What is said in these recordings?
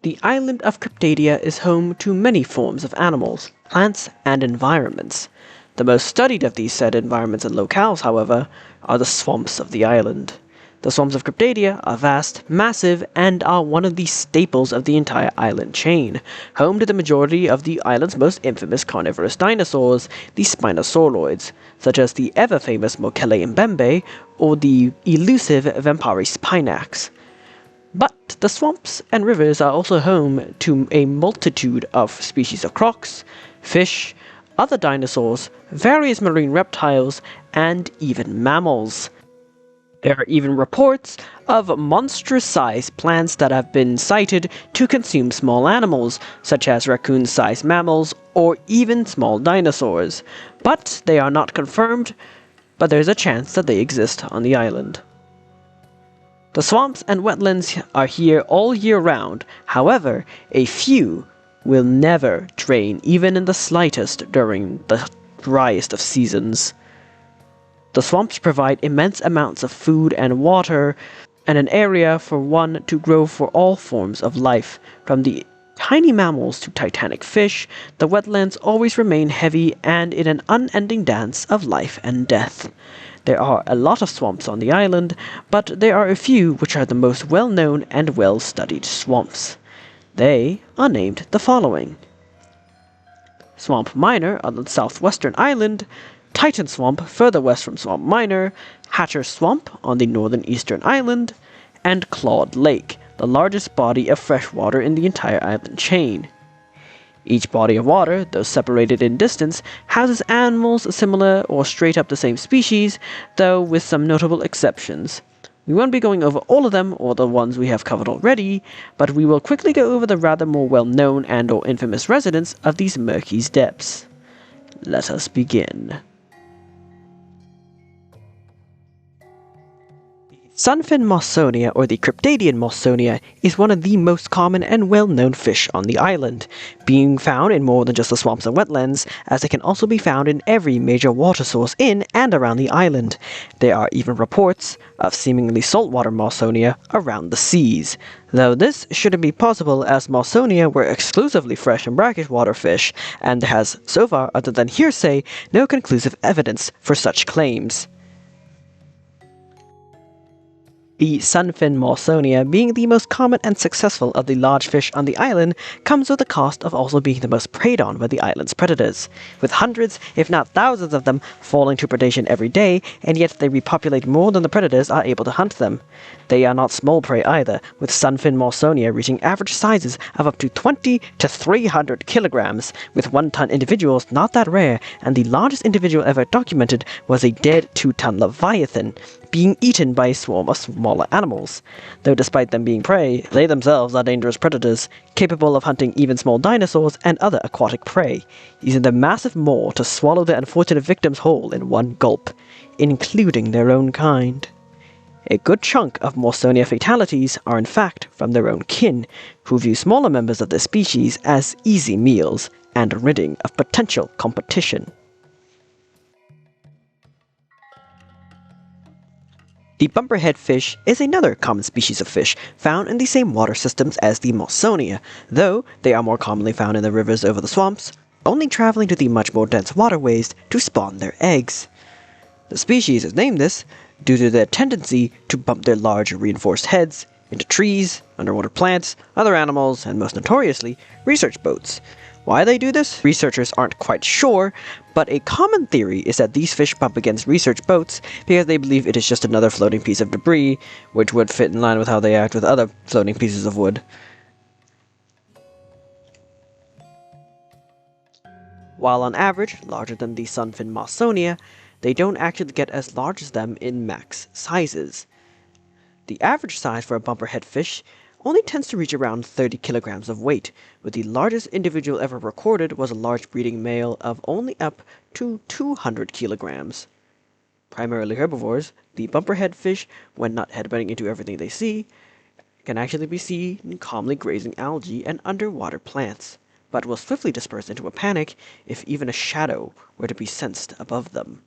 The island of Cryptadia is home to many forms of animals, plants, and environments. The most studied of these said environments and locales, however, are the swamps of the island. The swamps of Cryptadia are vast, massive, and are one of the staples of the entire island chain, home to the majority of the island's most infamous carnivorous dinosaurs, the Spinosauroids, such as the ever-famous Mokele Mbembe or the elusive Vampari Spinax. But the swamps and rivers are also home to a multitude of species of crocs, fish, other dinosaurs, various marine reptiles, and even mammals. There are even reports of monstrous-sized plants that have been cited to consume small animals, such as raccoon-sized mammals or even small dinosaurs. But they are not confirmed, but there's a chance that they exist on the island. The swamps and wetlands are here all year round, however, a few will never drain even in the slightest during the driest of seasons. The swamps provide immense amounts of food and water, and an area for one to grow for all forms of life. From the tiny mammals to titanic fish, the wetlands always remain heavy and in an unending dance of life and death. There are a lot of swamps on the island, but there are a few which are the most well-known and well-studied swamps. They are named the following: Swamp Minor on the southwestern island, Titan Swamp further west from Swamp Minor, Hatcher Swamp on the northern eastern island, and Clawed Lake, the largest body of fresh water in the entire island chain. Each body of water, though separated in distance, houses animals similar or straight up the same species, though with some notable exceptions. We won't be going over all of them, or the ones we have covered already, but we will quickly go over the rather more well-known and or infamous residents of these murky depths. Let us begin. Sunfin Mosonia, or the Cryptadian Mosonia, is one of the most common and well-known fish on the island, being found in more than just the swamps and wetlands, as it can also be found in every major water source in and around the island. There are even reports of seemingly saltwater Mosonia around the seas, though this shouldn't be possible as Mosonia were exclusively fresh and brackish water fish, and there has, so far, other than hearsay, no conclusive evidence for such claims. The Sunfin Mosonia, being the most common and successful of the large fish on the island, comes with the cost of also being the most preyed on by the island's predators, with hundreds, if not thousands of them, falling to predation every day, and yet they repopulate more than the predators are able to hunt them. They are not small prey either, with Sunfin Mosonia reaching average sizes of up to 20 to 300 kilograms, with 1-ton individuals not that rare, and the largest individual ever documented was a dead 2-ton leviathan, being eaten by a swarm of smaller animals. Though despite them being prey, they themselves are dangerous predators, capable of hunting even small dinosaurs and other aquatic prey, using their massive maw to swallow their unfortunate victims whole in one gulp, including their own kind. A good chunk of Mosonia fatalities are in fact from their own kin, who view smaller members of their species as easy meals and ridding of potential competition. The bumperhead fish is another common species of fish found in the same water systems as the Mosonia, though they are more commonly found in the rivers over the swamps, only traveling to the much more dense waterways to spawn their eggs. The species is named this due to their tendency to bump their large reinforced heads into trees, underwater plants, other animals, and most notoriously, research boats. Why they do this, researchers aren't quite sure, but a common theory is that these fish bump against research boats because they believe it is just another floating piece of debris, which would fit in line with how they act with other floating pieces of wood. While on average larger than the Sunfin Mosonia, they don't actually get as large as them in max sizes. The average size for a bumperhead fish only tends to reach around 30 kilograms of weight, with the largest individual ever recorded was a large breeding male of only up to 200 kilograms. Primarily herbivores, the bumperhead fish, when not headbutting into everything they see, can actually be seen calmly grazing algae and underwater plants, but will swiftly disperse into a panic if even a shadow were to be sensed above them.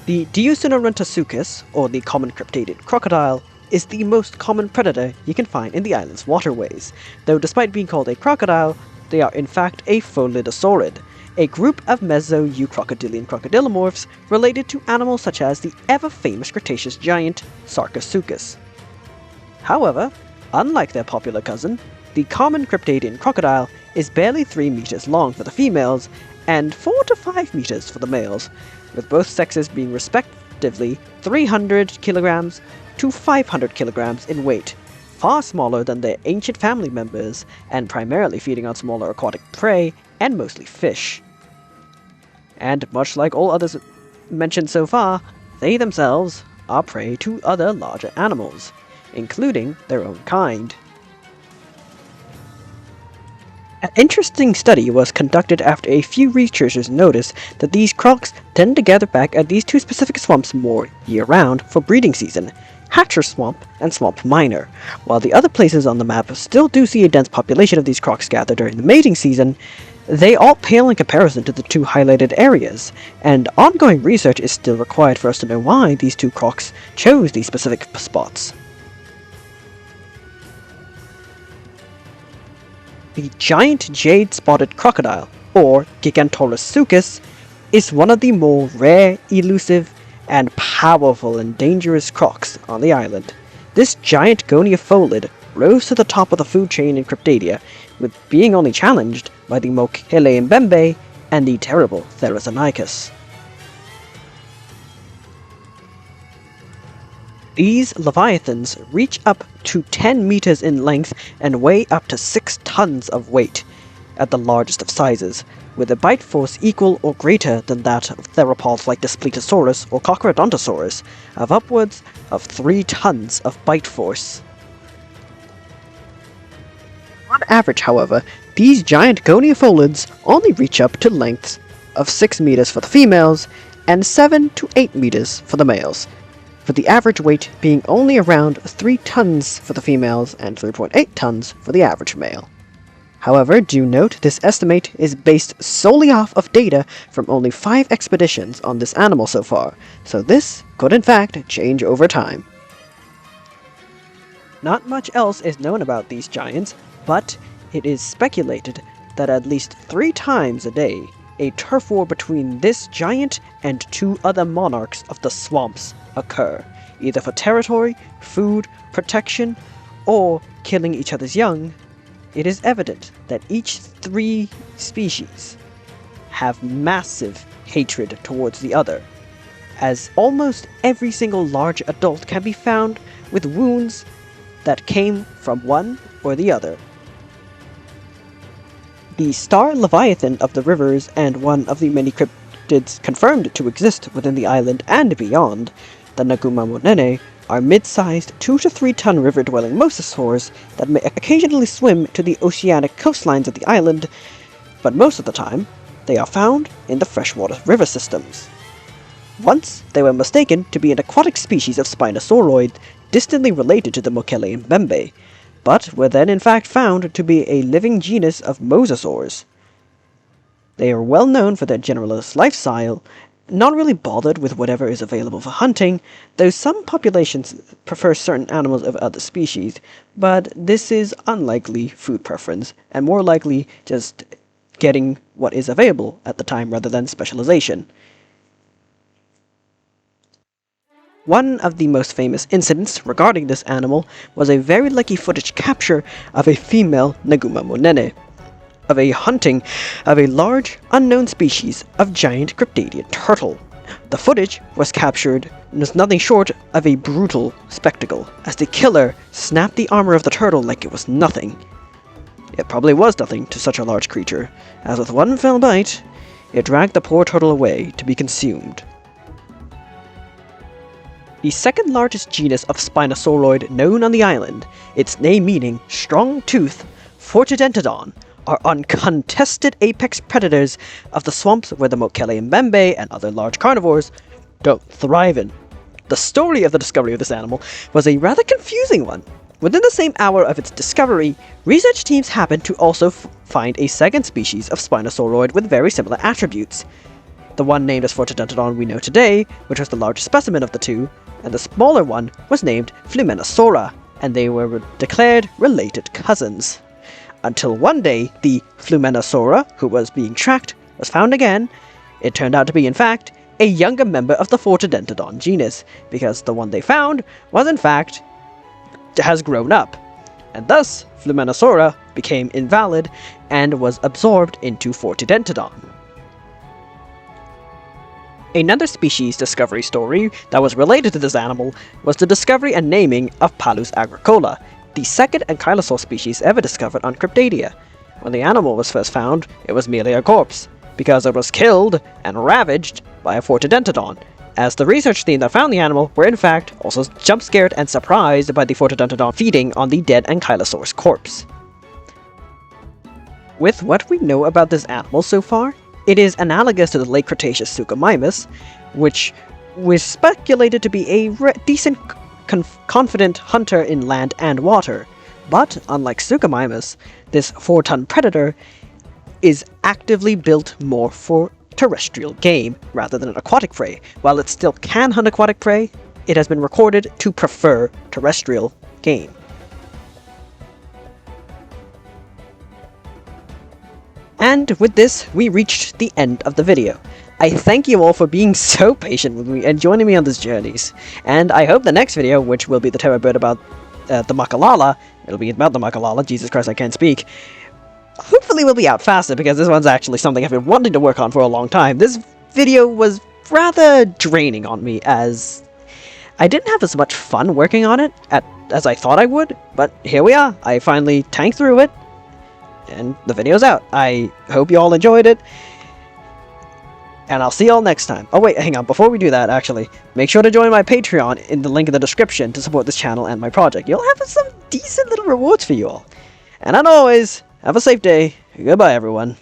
The Diucinoruntasuchus, or the common Cryptadian crocodile, is the most common predator you can find in the island's waterways, though despite being called a crocodile, they are in fact a Pholidosaurid, a group of meso-eucrocodilian crocodilomorphs related to animals such as the ever-famous Cretaceous giant Sarcosuchus. However, unlike their popular cousin, the common Cryptadian crocodile is barely 3 meters long for the females and 4 to 5 meters for the males, with both sexes being respectively 300 kilograms to 500 kilograms in weight, far smaller than their ancient family members, and primarily feeding on smaller aquatic prey and mostly fish. And much like all others mentioned so far, they themselves are prey to other larger animals, including their own kind. An interesting study was conducted after a few researchers noticed that these crocs tend to gather back at these two specific swamps more year-round for breeding season, Hatcher Swamp and Swamp Minor. While the other places on the map still do see a dense population of these crocs gather during the mating season, they all pale in comparison to the two highlighted areas, and ongoing research is still required for us to know why these two crocs chose these specific spots. The giant jade-spotted crocodile, or Gigantorusuchus, is one of the more rare, elusive, and powerful and dangerous crocs on the island. This giant goniopholid rose to the top of the food chain in Cryptadia, with being only challenged by the Mokele-mbembe and the terrible Therasonicus. These leviathans reach up to 10 meters in length and weigh up to 6 tons of weight at the largest of sizes, with a bite force equal or greater than that of theropods like Daspletosaurus or Cochrodontosaurus, of upwards of 3 tons of bite force. On average, however, these giant goniopholids only reach up to lengths of 6 meters for the females and 7 to 8 meters for the males, with the average weight being only around 3 tons for the females and 3.8 tons for the average male. However, do note this estimate is based solely off of data from only 5 expeditions on this animal so far, so this could in fact change over time. Not much else is known about these giants, but it is speculated that at least 3 times a day, a turf war between this giant and 2 other monarchs of the swamps occur, either for territory, food, protection, or killing each other's young. It is evident that each 3 species have massive hatred towards the other, as almost every single large adult can be found with wounds that came from one or the other. The star leviathan of the rivers and one of the many cryptids confirmed to exist within the island and beyond, the Naguma Mon, are mid-sized 2 to 3 ton river-dwelling mosasaurs that may occasionally swim to the oceanic coastlines of the island, but most of the time they are found in the freshwater river systems. Once they were mistaken to be an aquatic species of Spinosauroid distantly related to the Mokele-mbembe, but were then in fact found to be a living genus of mosasaurs. They are well known for their generalist lifestyle, not really bothered with whatever is available for hunting, though some populations prefer certain animals of other species, but this is unlikely food preference, and more likely just getting what is available at the time rather than specialization. One of the most famous incidents regarding this animal was a very lucky footage capture of a female Naguma Mon, of a hunting of a large, unknown species of giant Cryptadian turtle. The footage was captured and was nothing short of a brutal spectacle, as the killer snapped the armor of the turtle like it was nothing. It probably was nothing to such a large creature, as with one fell bite, it dragged the poor turtle away to be consumed. The second largest genus of Spinosauroid known on the island, its name meaning strong tooth, Fortidentodon, are uncontested apex predators of the swamps where the Mokele-mbembe and other large carnivores don't thrive in. The story of the discovery of this animal was a rather confusing one. Within the same hour of its discovery, research teams happened to also find a second species of Spinosauroid with very similar attributes. The one named as Fortodentodon we know today, which was the largest specimen of the two, and the smaller one was named Flumenosaura, and they were declared related cousins. Until one day, the Flumenosaura, who was being tracked, was found again. It turned out to be, in fact, a younger member of the Fortodentodon genus, because the one they found was, in fact, has grown up, and thus Flumenosaura became invalid and was absorbed into Fortodentodon. Another species discovery story that was related to this animal was the discovery and naming of Palus agricola, the second ankylosaur species ever discovered on Cryptadia. When the animal was first found, it was merely a corpse, because it was killed and ravaged by a Fortodentodon, as the research team that found the animal were in fact also jump-scared and surprised by the Fortodentodon feeding on the dead ankylosaur's corpse. With what we know about this animal so far, it is analogous to the late Cretaceous Suchomimus, which was speculated to be a decent, confident hunter in land and water. But, unlike Suchomimus, this 4-ton predator is actively built more for terrestrial game rather than aquatic prey. While it still can hunt aquatic prey, it has been recorded to prefer terrestrial game. And with this, we reached the end of the video. I thank you all for being so patient with me and joining me on these journeys. And I hope the next video, which will be the terror bird about the Makalala, it'll be about the Makalala, Jesus Christ I can't speak, hopefully will be out faster because this one's actually something I've been wanting to work on for a long time. This video was rather draining on me as I didn't have as much fun working on it as I thought I would, but here we are. I finally tanked through it. And the video's out. I hope you all enjoyed it. And I'll see y'all next time. Oh wait, hang on. Before we do that, actually, make sure to join my Patreon in the link in the description to support this channel and my project. You'll have some decent little rewards for you all. And as always, have a safe day. Goodbye, everyone.